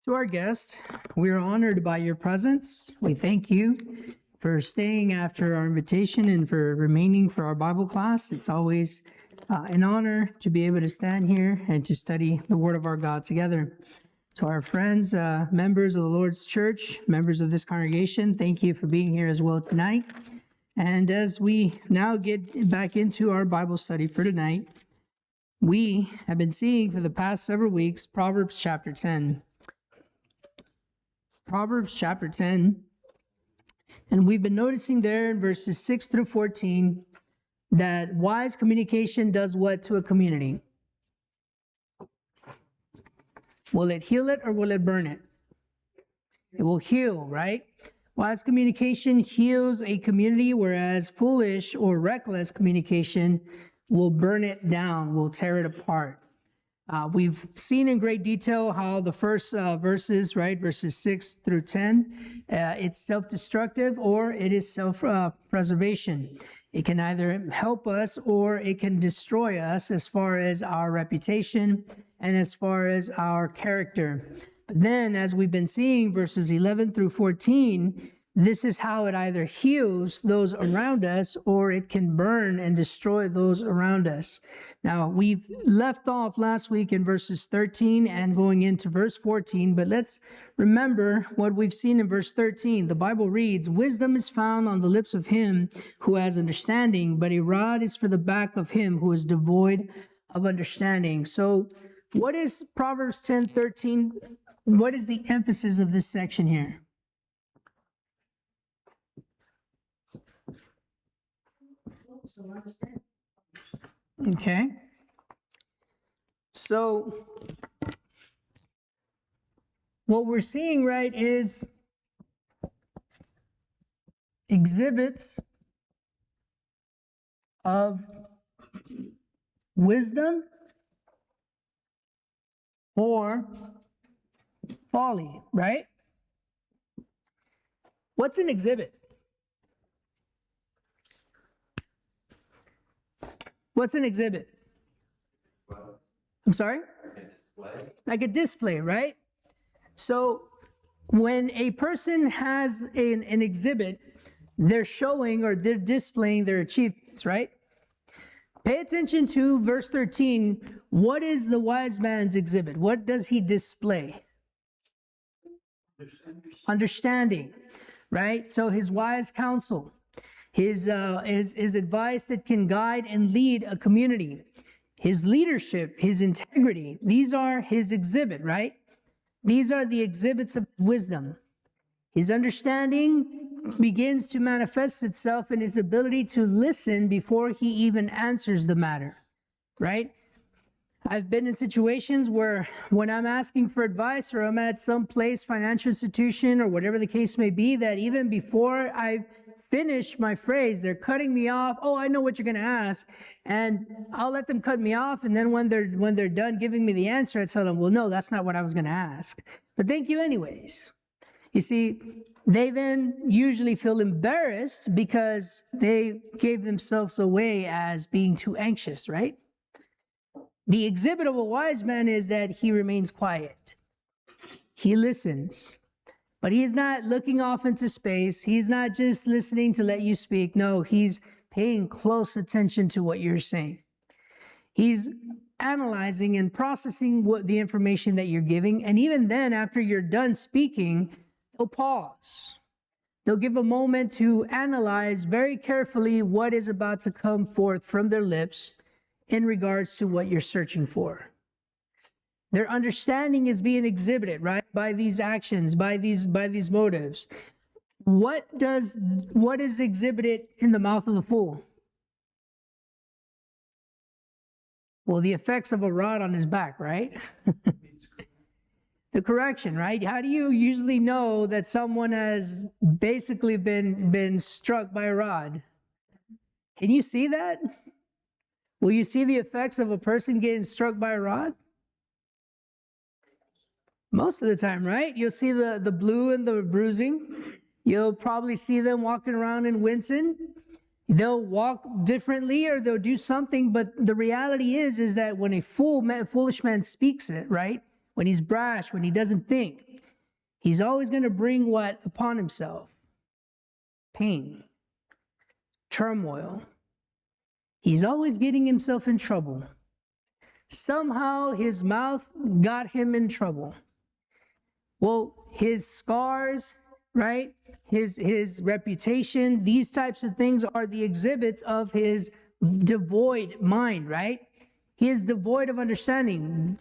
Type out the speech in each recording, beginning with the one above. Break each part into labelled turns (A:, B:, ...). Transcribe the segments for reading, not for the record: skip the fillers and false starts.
A: To our guest, we are honored by your presence. We thank you for staying after our invitation and for remaining for our Bible class. It's always an honor to be able to stand here and to study the Word of our God together. To our friends, members of the Lord's Church, members of this congregation, thank you for being here as well tonight. And as we now get back into our Bible study for tonight, we have been seeing for the past several weeks Proverbs chapter 10. Proverbs chapter 10, and we've been noticing there in verses 6 through 14 that wise communication does what to a community? Will it heal it or will it burn it? It will heal, right? Wise communication heals a community, whereas foolish or reckless communication will burn it down, will tear it apart. We've seen in great detail how the first verses, right, verses 6 through 10, it's self-destructive or it is self-preservation. It can either help us or it can destroy us as far as our reputation and as far as our character. But then, as we've been seeing, verses 11 through 14, this is how it either heals those around us or it can burn and destroy those around us. Now, we've left off last week in verses 13 and going into verse 14, but let's remember what we've seen in verse 13. The Bible reads, "Wisdom is found on the lips of him who has understanding, but a rod is for the back of him who is devoid of understanding." So what is Proverbs 10:13? What is the emphasis of this section here? Okay. So what we're seeing, right, is exhibits of wisdom or folly, right? What's an exhibit? What's an exhibit? I'm sorry? Like a display, right? So when a person has an exhibit, they're showing or they're displaying their achievements, right? Pay attention to verse 13. What is the wise man's exhibit? What does he display? Understanding, right? So his wise counsel. His advice that can guide and lead a community, his leadership, his integrity, these are his exhibit, right? These are the exhibits of wisdom. His understanding begins to manifest itself in his ability to listen before he even answers the matter, right? I've been in situations where when I'm asking for advice or I'm at some place, financial institution or whatever the case may be, that even before I've finish my phrase, they're cutting me off. Oh, I know what you're going to ask. And I'll let them cut me off. And then when they're done giving me the answer, I tell them, well, no, that's not what I was going to ask. But thank you anyways. You see, they then usually feel embarrassed because they gave themselves away as being too anxious, right? The exhibit of a wise man is that he remains quiet. He listens. But he's not looking off into space. He's not just listening to let you speak. No, he's paying close attention to what you're saying. He's analyzing and processing the information that you're giving. And even then, after you're done speaking, they'll pause. They'll give a moment to analyze very carefully what is about to come forth from their lips in regards to what you're searching for. Their understanding is being exhibited, right, by these actions, by these motives. What is exhibited in the mouth of the fool? Well, the effects of a rod on his back, right? The correction, right? How do you usually know that someone has basically been struck by a rod? Can you see that? Will you see the effects of a person getting struck by a rod? Most of the time, right? You'll see the blue and the bruising. You'll probably see them walking around and wincing. They'll walk differently or they'll do something, but the reality is that when a foolish man speaks it, right? when he's brash, when he doesn't think, he's always going to bring what upon himself? Pain, turmoil. He's always getting himself in trouble. Somehow his mouth got him in trouble. Well, his scars, right? His reputation, these types of things are the exhibits of his devoid mind, right? He is devoid of understanding.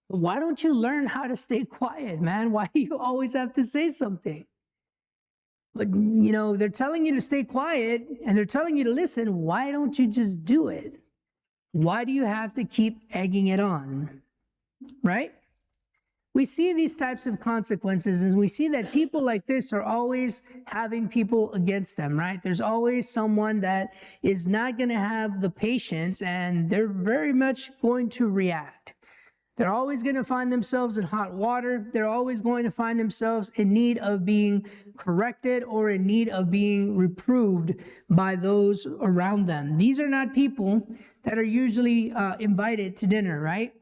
A: Why don't you learn how to stay quiet, man? Why do you always have to say something? But, they're telling you to stay quiet and they're telling you to listen. Why don't you just do it? Why do you have to keep egging it on, right? We see these types of consequences, and we see that people like this are always having people against them, right? There's always someone that is not going to have the patience, and they're very much going to react. They're always going to find themselves in hot water. They're always going to find themselves in need of being corrected or in need of being reproved by those around them. These are not people that are usually invited to dinner, right?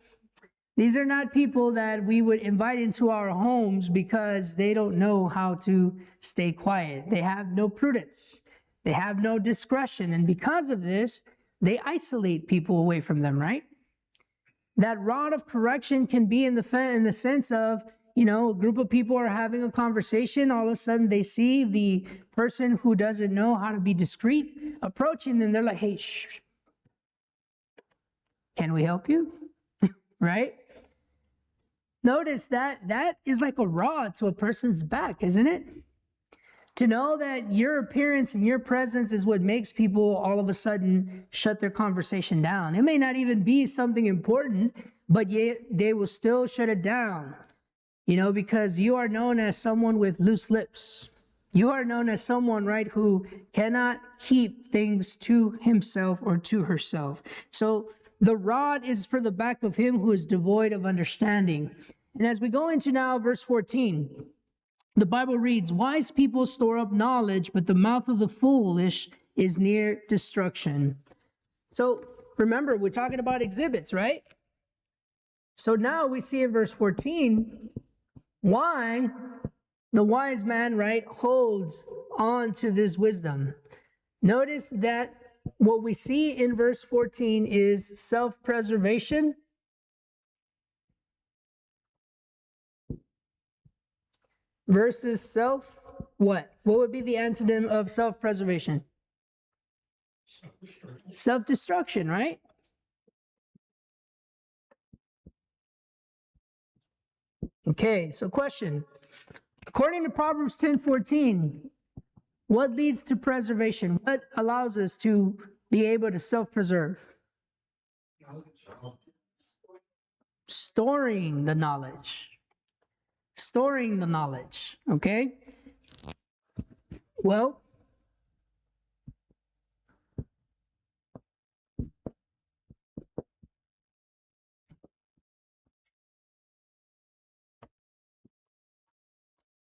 A: These are not people that we would invite into our homes because they don't know how to stay quiet. They have no prudence. They have no discretion. And because of this, they isolate people away from them, right? That rod of correction can be in the sense of, a group of people are having a conversation. All of a sudden they see the person who doesn't know how to be discreet approaching them. They're like, hey, shh. Can we help you? Right? Notice that is like a rod to a person's back, isn't it? To know that your appearance and your presence is what makes people all of a sudden shut their conversation down. It may not even be something important, but yet they will still shut it down, because you are known as someone with loose lips. You are known as someone, right, who cannot keep things to himself or to herself. So the rod is for the back of him who is devoid of understanding. And as we go into now verse 14, the Bible reads, wise people store up knowledge, but the mouth of the foolish is near destruction. So remember, we're talking about exhibits, right? So now we see in verse 14 why the wise man, right, holds on to this wisdom. Notice that what we see in verse 14 is self-preservation versus what? What would be the antonym of self-preservation? Self-destruction, right? Okay, so question. According to Proverbs 10:14, what leads to preservation? What allows us to be able to self-preserve? Storing the knowledge. Storing the knowledge, okay? Well,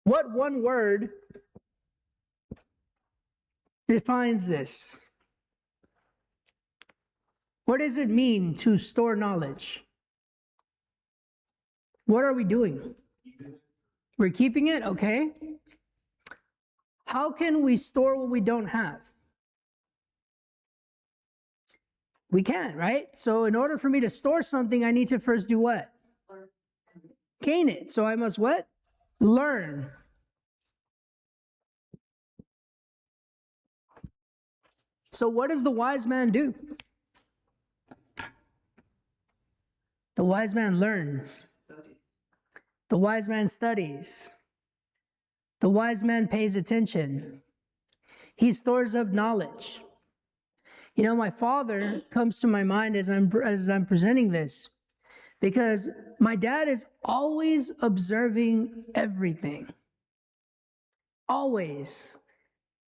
A: what one word defines this? What does it mean to store knowledge? What are we doing? We're keeping it, okay? How can we store what we don't have? We can't, right? So in order for me to store something, I need to first do what? Gain it. So I must what? Learn. So what does the wise man do? The wise man learns. The wise man studies. The wise man pays attention. He stores up knowledge. My father comes to my mind as I'm presenting this, because my dad is always observing everything. Always.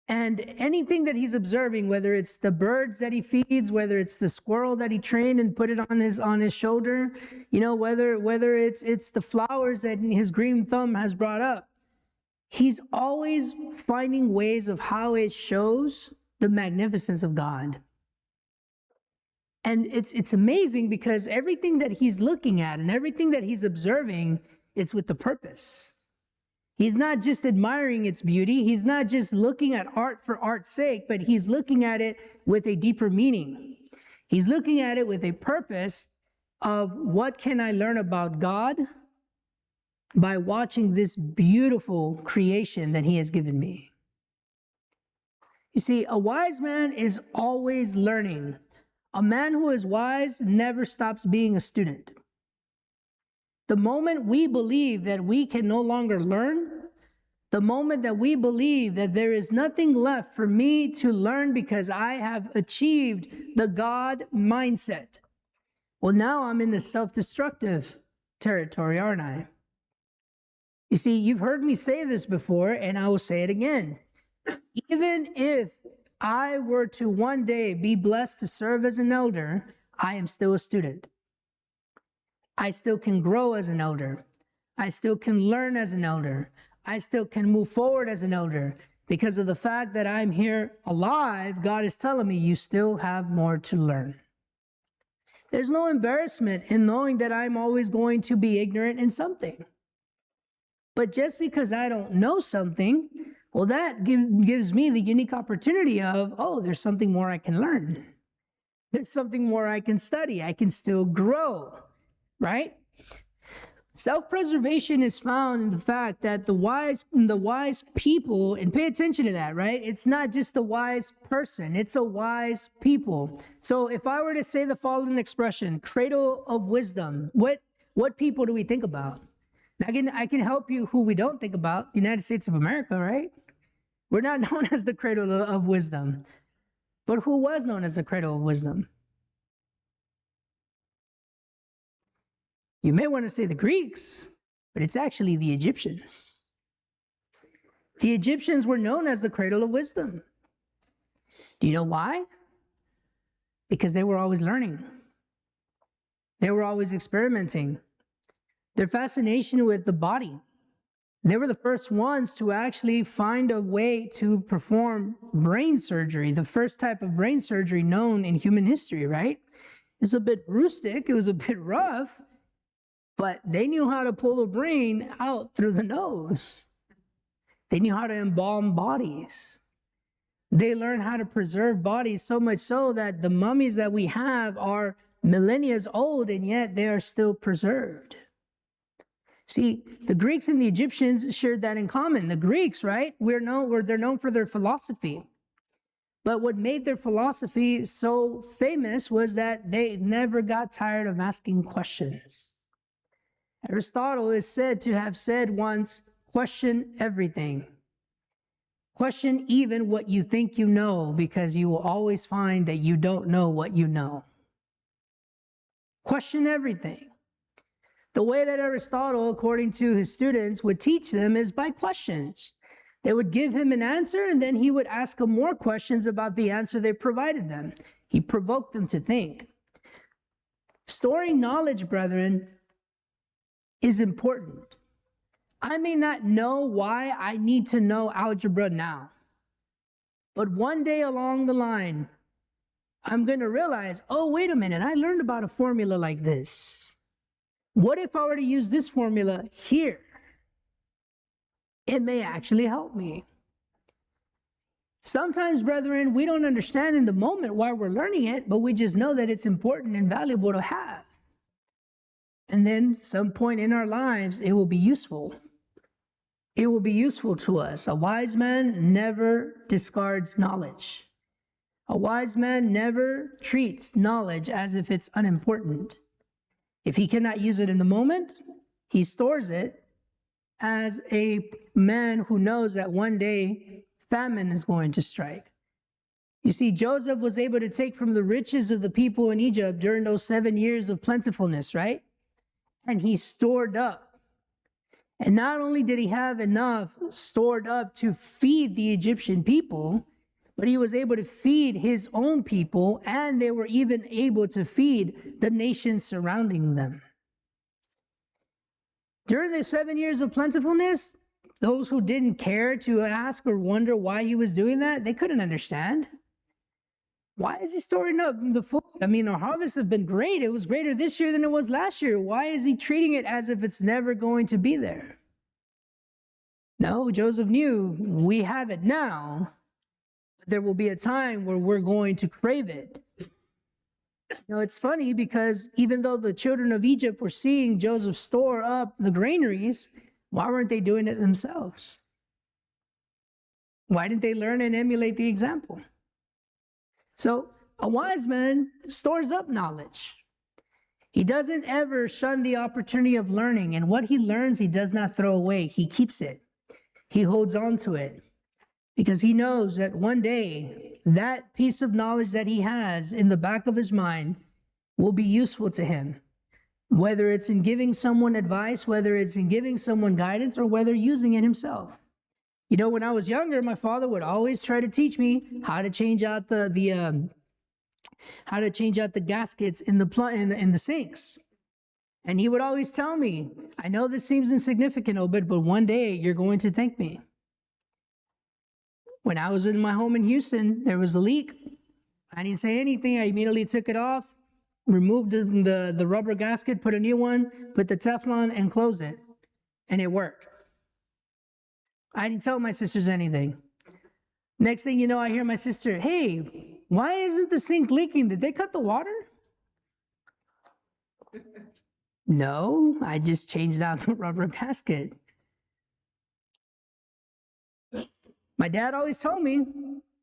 A: And anything that he's observing, whether it's the birds that he feeds, whether it's the squirrel that he trained and put it on his shoulder, whether it's the flowers that his green thumb has brought up, he's always finding ways of how it shows the magnificence of God. And it's amazing because everything that he's looking at and everything that he's observing, it's with the purpose. He's not just admiring its beauty. He's not just looking at art for art's sake, but he's looking at it with a deeper meaning. He's looking at it with a purpose of what can I learn about God by watching this beautiful creation that he has given me. You see, a wise man is always learning. A man who is wise never stops being a student. The moment we believe that we can no longer learn, the moment that we believe that there is nothing left for me to learn because I have achieved the God mindset, well, now I'm in the self-destructive territory, aren't I? You see, you've heard me say this before, and I will say it again. Even if I were to one day be blessed to serve as an elder, I am still a student. I still can grow as an elder. I still can learn as an elder. I still can move forward as an elder. Because of the fact that I'm here alive, God is telling me you still have more to learn. There's no embarrassment in knowing that I'm always going to be ignorant in something. But just because I don't know something, well, that gives me the unique opportunity of, oh, there's something more I can learn. There's something more I can study. I can still grow, right? Self-preservation is found in the fact that the wise people, and pay attention to that, right? It's not just the wise person, it's a wise people. So if I were to say the following expression, cradle of wisdom, what people do we think about? I can help you who we don't think about, the United States of America, right? We're not known as the cradle of wisdom. But who was known as the cradle of wisdom? You may want to say the Greeks, but it's actually the Egyptians. The Egyptians were known as the cradle of wisdom. Do you know why? Because they were always learning. They were always experimenting. Their fascination with the body. They were the first ones to actually find a way to perform brain surgery, the first type of brain surgery known in human history, right? It's a bit rustic, it was a bit rough, but they knew how to pull the brain out through the nose. They knew how to embalm bodies. They learned how to preserve bodies, so much so that the mummies that we have are millennia old, and yet they are still preserved. See, the Greeks and the Egyptians shared that in common. The Greeks, right? They're known for their philosophy. But what made their philosophy so famous was that they never got tired of asking questions. Aristotle is said to have said once, question everything. Question even what you think you know, because you will always find that you don't know what you know. Question everything. The way that Aristotle, according to his students, would teach them is by questions. They would give him an answer, and then he would ask them more questions about the answer they provided them. He provoked them to think. Storing knowledge, brethren, is important. I may not know why I need to know algebra now, but one day along the line, I'm going to realize, oh, wait a minute, I learned about a formula like this. What if I were to use this formula here? It may actually help me. Sometimes, brethren, we don't understand in the moment why we're learning it, but we just know that it's important and valuable to have. And then some point in our lives, it will be useful. It will be useful to us. A wise man never discards knowledge. A wise man never treats knowledge as if it's unimportant. If he cannot use it in the moment, he stores it as a man who knows that one day famine is going to strike. You see, Joseph was able to take from the riches of the people in Egypt during those 7 years of plentifulness, right? And he stored up. And not only did he have enough stored up to feed the Egyptian people, but he was able to feed his own people, and they were even able to feed the nations surrounding them. During the 7 years of plentifulness, those who didn't care to ask or wonder why he was doing that, they couldn't understand. Why is he storing up the food? I mean, our harvests have been great. It was greater this year than it was last year. Why is he treating it as if it's never going to be there? No, Joseph knew we have it now, but there will be a time where we're going to crave it. It's funny because even though the children of Egypt were seeing Joseph store up the granaries, why weren't they doing it themselves? Why didn't they learn and emulate the example? So a wise man stores up knowledge. He doesn't ever shun the opportunity of learning, and what he learns, he does not throw away. He keeps it. He holds on to it because he knows that one day that piece of knowledge that he has in the back of his mind will be useful to him, whether it's in giving someone advice, whether it's in giving someone guidance, or whether using it himself. When I was younger, my father would always try to teach me how to change out the gaskets in the sinks. And he would always tell me, I know this seems insignificant, Obed, but one day you're going to thank me. When I was in my home in Houston, there was a leak. I didn't say anything. I immediately took it off, removed the rubber gasket, put a new one, put the Teflon, and closed it. And it worked. I didn't tell my sisters anything. Next thing you know, I hear my sister, hey, why isn't the sink leaking? Did they cut the water? No, I just changed out the rubber gasket. My dad always told me,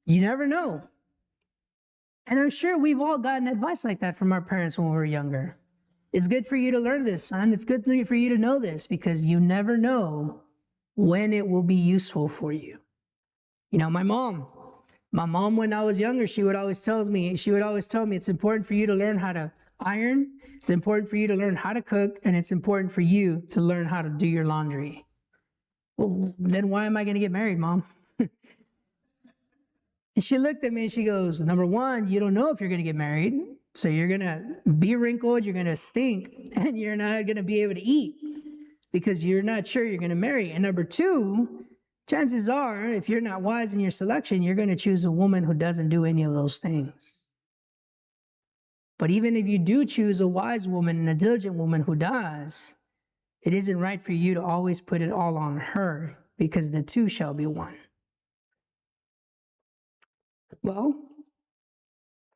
A: you never know. And I'm sure we've all gotten advice like that from our parents when we were younger. It's good for you to learn this, son. It's good for you to know this because you never know when it will be useful for you. My mom, when I was younger, she would always tell me, it's important for you to learn how to iron. It's important for you to learn how to cook, and it's important for you to learn how to do your laundry. Well, then why am I going to get married, Mom? And she looked at me and she goes, number one, you don't know if you're going to get married. So you're going to be wrinkled, you're going to stink, and you're not going to be able to eat because you're not sure you're going to marry. And number two, chances are, if you're not wise in your selection, you're going to choose a woman who doesn't do any of those things. But even if you do choose a wise woman and a diligent woman who does, it isn't right for you to always put it all on her because the two shall be one. Well,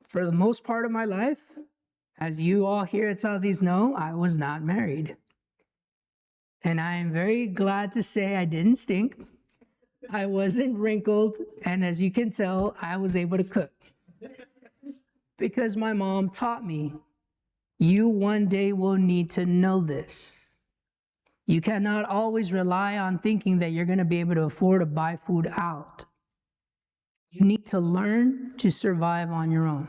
A: for the most part of my life, as you all here at Southeast know, I was not married. And I am very glad to say I didn't stink. I wasn't wrinkled. And as you can tell, I was able to cook. Because my mom taught me, you one day will need to know this. You cannot always rely on thinking that you're going to be able to afford to buy food out. You need to learn to survive on your own.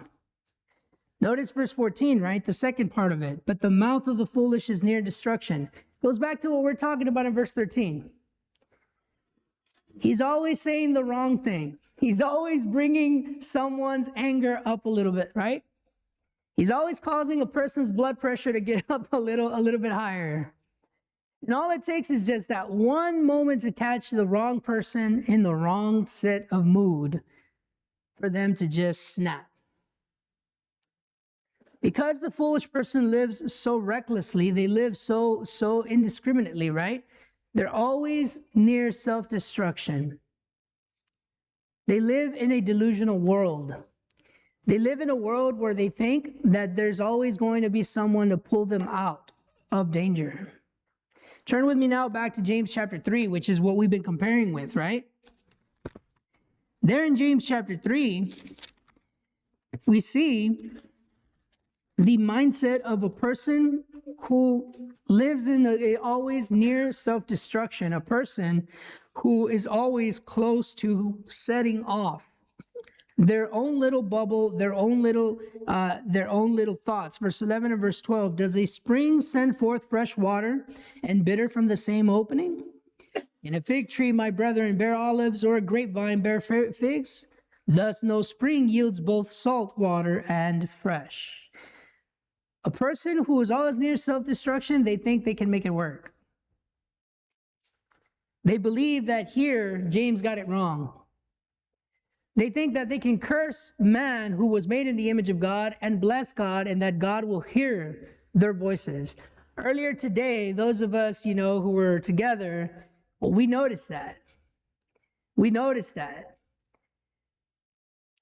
A: Notice verse 14, right? The second part of it. But the mouth of the foolish is near destruction. Goes back to what we're talking about in verse 13. He's always saying the wrong thing. He's always bringing someone's anger up a little bit, right? He's always causing a person's blood pressure to get up a little bit higher. And all it takes is just that one moment to catch the wrong person in the wrong set of mood for them to just snap. Because the foolish person lives so recklessly, they live so indiscriminately, right? They're always near self-destruction. They live in a delusional world. They live in a world where they think that there's always going to be someone to pull them out of danger. Turn with me now back to James chapter 3, which is what we've been comparing with, right? There in James chapter 3, we see the mindset of a person who lives in always near self-destruction, a person who is always close to setting off their own little bubble, their own little thoughts. Verse 11 and verse 12, does a spring send forth fresh water and bitter from the same opening? Can a fig tree, my brethren, bear olives, or a grapevine bear figs? Thus no spring yields both salt water and fresh. A person who is always near self-destruction, they think they can make it work. They believe that here, James got it wrong. They think that they can curse man who was made in the image of God and bless God, and that God will hear their voices. Earlier today, those of us, who were together, well, we noticed that. We noticed that.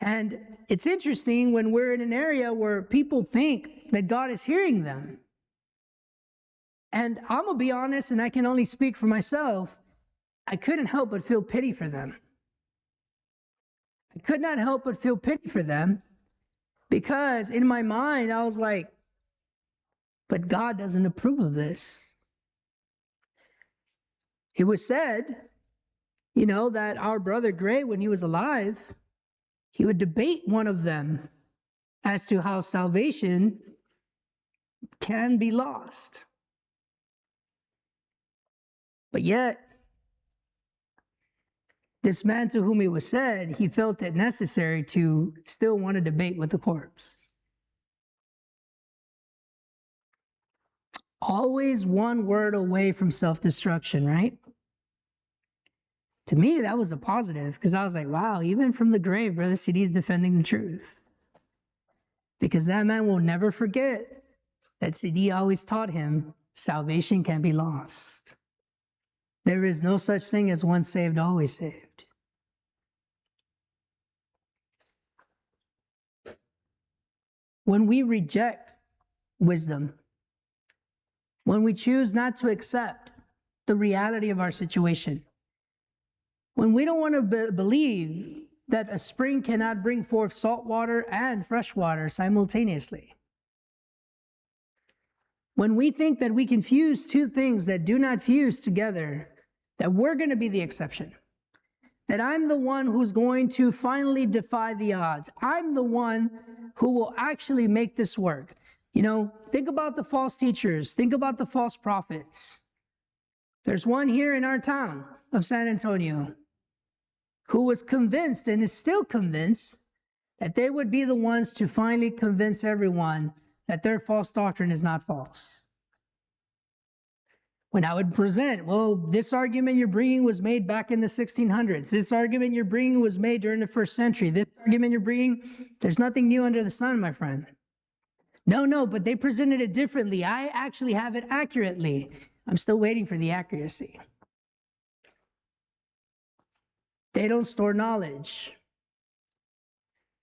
A: And it's interesting when we're in an area where people think that God is hearing them. And I'm going to be honest, and I can only speak for myself, I couldn't help but feel pity for them. I could not help but feel pity for them, because in my mind, I was like, but God doesn't approve of this. It was said, that our brother Gray, when he was alive, he would debate one of them as to how salvation can be lost. But yet, this man to whom it was said, he felt it necessary to still want to debate with the corpse. Always one word away from self-destruction, right? To me, that was a positive, because I was like, wow, even from the grave, Brother CD is defending the truth. Because that man will never forget that CD always taught him salvation can be lost. There is no such thing as once saved, always saved. When we reject wisdom, when we choose not to accept the reality of our situation, when we don't want to believe that a spring cannot bring forth salt water and fresh water simultaneously, when we think that we can fuse two things that do not fuse together, that we're going to be the exception, that I'm the one who's going to finally defy the odds, I'm the one who will actually make this work. Think about the false teachers, think about the false prophets. There's one here in our town of San Antonio who was convinced and is still convinced that they would be the ones to finally convince everyone that their false doctrine is not false. When I would present, well, this argument you're bringing was made back in the 1600s. This argument you're bringing was made during the first century. This argument you're bringing, there's nothing new under the sun, my friend. No, but they presented it differently. I actually have it accurately. I'm still waiting for the accuracy. They don't store knowledge.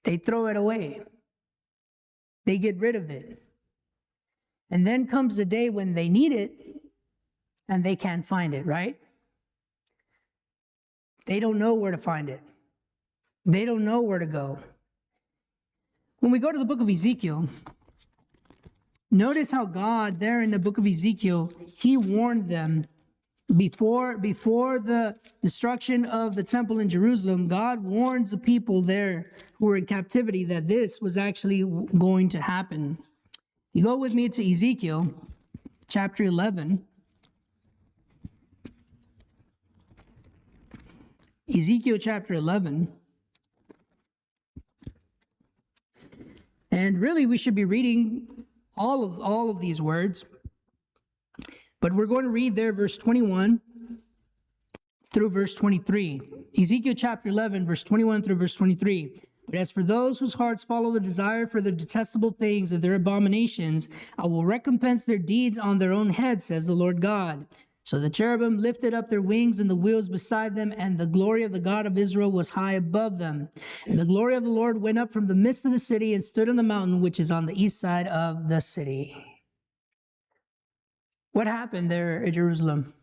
A: They throw it away. They get rid of it. And then comes the day when they need it and they can't find it, right? They don't know where to find it. They don't know where to go. When we go to the book of Ezekiel, notice how God there in the book of Ezekiel, he warned them before the destruction of the temple in Jerusalem. God warns the people there who were in captivity that this was actually going to happen. You go with me to Ezekiel chapter 11. Ezekiel chapter 11. And really we should be reading all of these words. But we're going to read there verse 21 through verse 23. Ezekiel chapter 11, verse 21 through verse 23. But as for those whose hearts follow the desire for their detestable things and their abominations, I will recompense their deeds on their own heads, says the Lord God. So the cherubim lifted up their wings and the wheels beside them, and the glory of the God of Israel was high above them. And the glory of the Lord went up from the midst of the city and stood on the mountain which is on the east side of the city. What happened there at Jerusalem?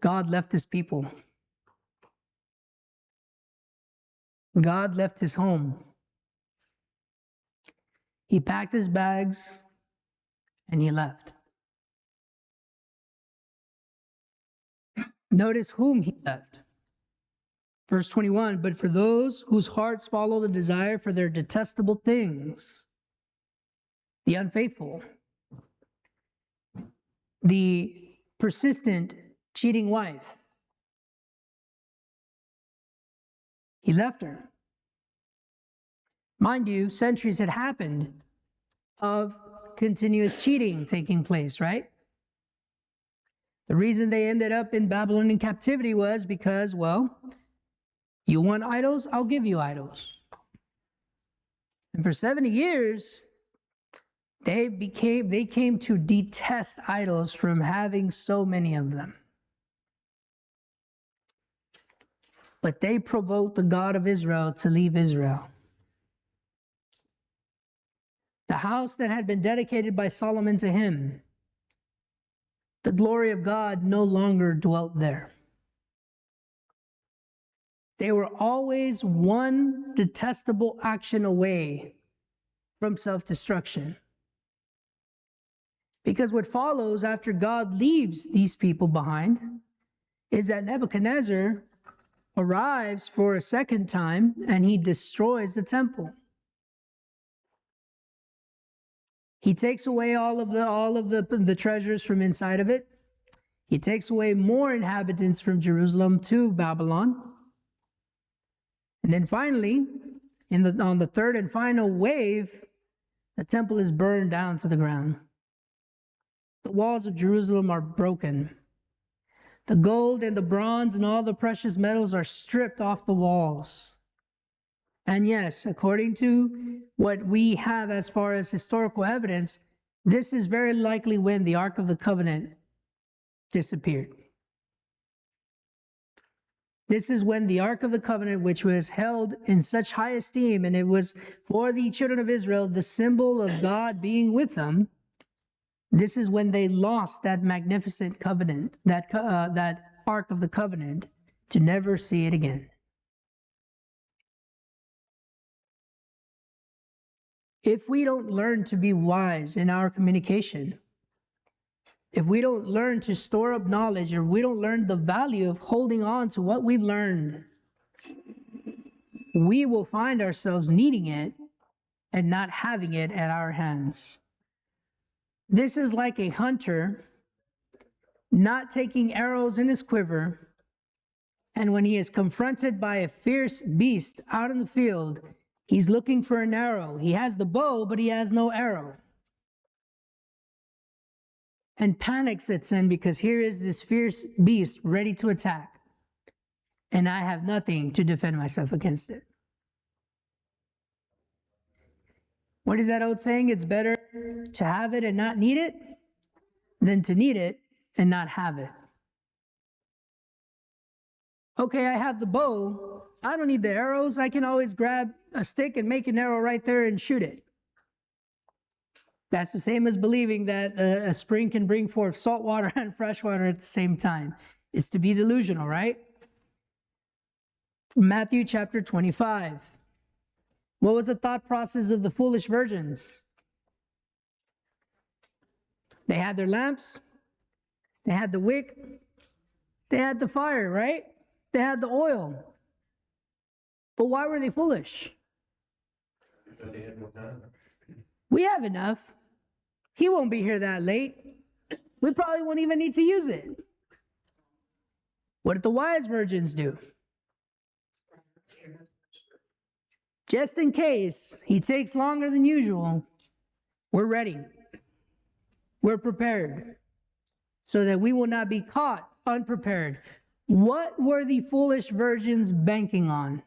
A: God left his people. God left his home. He packed his bags and he left. Notice whom he left. Verse 21, but for those whose hearts follow the desire for their detestable things, the unfaithful, the persistent cheating wife, he left her. Mind you, centuries had happened of continuous cheating taking place, right? The reason they ended up in Babylonian captivity was because, well, you want idols? I'll give you idols. And for 70 years, they came to detest idols from having so many of them. But they provoked the God of Israel to leave Israel. The house that had been dedicated by Solomon to him, the glory of God no longer dwelt there. They were always one detestable action away from self-destruction. Because what follows after God leaves these people behind is that Nebuchadnezzar arrives for a second time and he destroys the temple. He takes away all of the treasures from inside of it. He takes away more inhabitants from Jerusalem to Babylon. And then finally, on the third and final wave, the temple is burned down to the ground. The walls of Jerusalem are broken. The gold and the bronze and all the precious metals are stripped off the walls. And yes, according to what we have as far as historical evidence, this is very likely when the Ark of the Covenant disappeared. This is when the Ark of the Covenant, which was held in such high esteem, and it was for the children of Israel, the symbol of God being with them, this is when they lost that magnificent covenant, that Ark of the Covenant, to never see it again. If we don't learn to be wise in our communication, if we don't learn to store up knowledge, or we don't learn the value of holding on to what we've learned, we will find ourselves needing it and not having it at our hands. This is like a hunter not taking arrows in his quiver, and when he is confronted by a fierce beast out in the field, he's looking for an arrow. He has the bow, but he has no arrow. And panic sets in because here is this fierce beast ready to attack, and I have nothing to defend myself against it. What is that old saying? It's better to have it and not need it than to need it and not have it. Okay, I have the bow. I don't need the arrows. I can always grab a stick and make an arrow right there and shoot it. That's the same as believing that a spring can bring forth salt water and fresh water at the same time. It's to be delusional, right? Matthew chapter 25. What was the thought process of the foolish virgins? They had their lamps, they had the wick, they had the fire, right? They had the oil. But why were they foolish?
B: Because they had more time.
A: We have enough. He won't be here that late. We probably won't even need to use it. What did the wise virgins do? Just in case he takes longer than usual, we're ready. We're prepared so that we will not be caught unprepared. What were the foolish virgins banking on?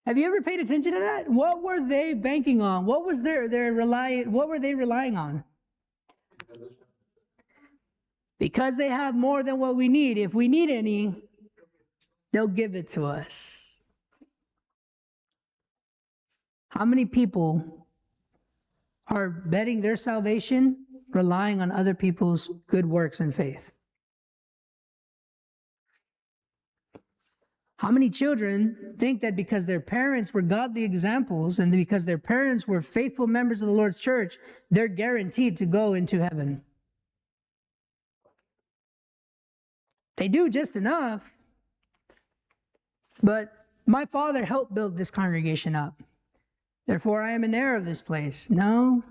A: Have you ever paid attention to that? What were they banking on? What was what were they relying on? Because they have more than what we need. If we need any, they'll give it to us. How many people are betting their salvation relying on other people's good works and faith? How many children think that because their parents were godly examples and because their parents were faithful members of the Lord's church, they're guaranteed to go into heaven? They do just enough. But my father helped build this congregation up. Therefore, I am an heir of this place. No,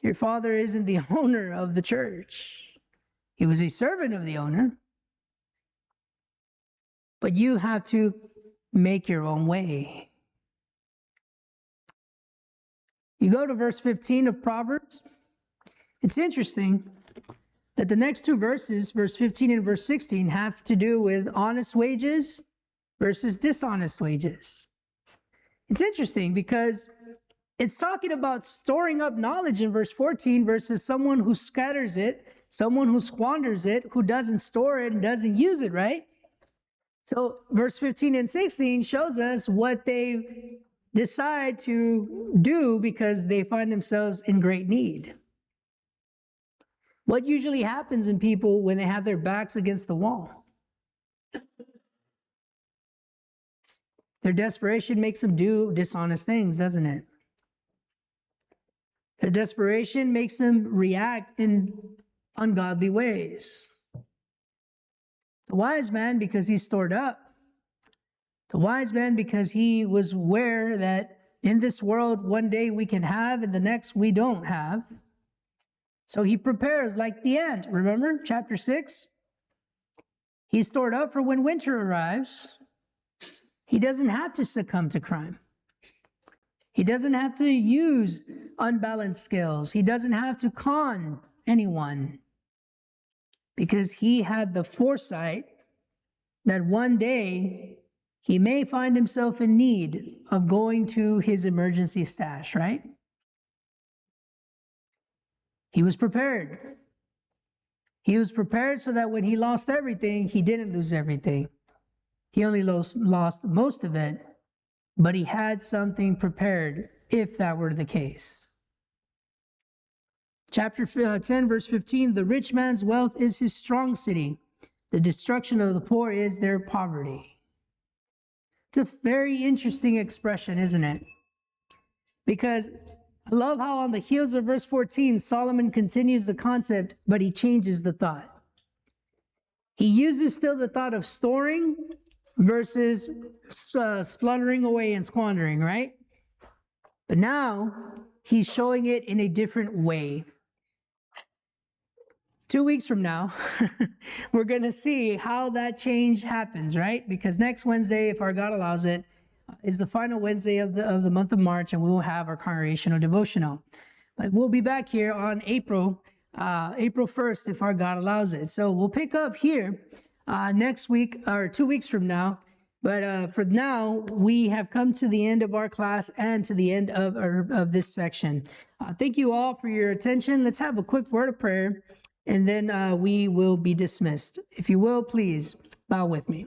A: your father isn't the owner of the church. He was a servant of the owner. But you have to make your own way. You go to verse 15 of Proverbs. It's interesting that the next two verses, verse 15 and verse 16, have to do with honest wages versus dishonest wages. It's interesting because it's talking about storing up knowledge in verse 14 versus someone who scatters it, someone who squanders it, who doesn't store it and doesn't use it, right? So verse 15 and 16 shows us what they decide to do because they find themselves in great need. What usually happens in people when they have their backs against the wall? Their desperation makes them do dishonest things, doesn't it? Their desperation makes them react in ungodly ways. The wise man, because he stored up. The wise man, because he was aware that in this world, one day we can have and the next we don't have. So he prepares like the ant. Remember chapter 6? He's stored up for when winter arrives. He doesn't have to succumb to crime. He doesn't have to use unbalanced skills. He doesn't have to con anyone because he had the foresight that one day he may find himself in need of going to his emergency stash, right? He was prepared. He was prepared so that when he lost everything, he didn't lose everything. He only lost most of it, but he had something prepared if that were the case. Chapter 10, verse 15, the rich man's wealth is his strong city. The destruction of the poor is their poverty. It's a very interesting expression, isn't it? Because I love how on the heels of verse 14, Solomon continues the concept, but he changes the thought. He uses still the thought of storing versus spluttering away and squandering, right? But now he's showing it in a different way. 2 weeks from now, we're going to see how that change happens, right? Because next Wednesday, if our God allows it, is the final Wednesday of the month of March, and we will have our congregational devotional. But we'll be back here on April 1st, if our God allows it. So we'll pick up here next week, or 2 weeks from now. But for now, we have come to the end of our class and to the end of this section. Thank you all for your attention. Let's have a quick word of prayer, and then we will be dismissed. If you will, please bow with me.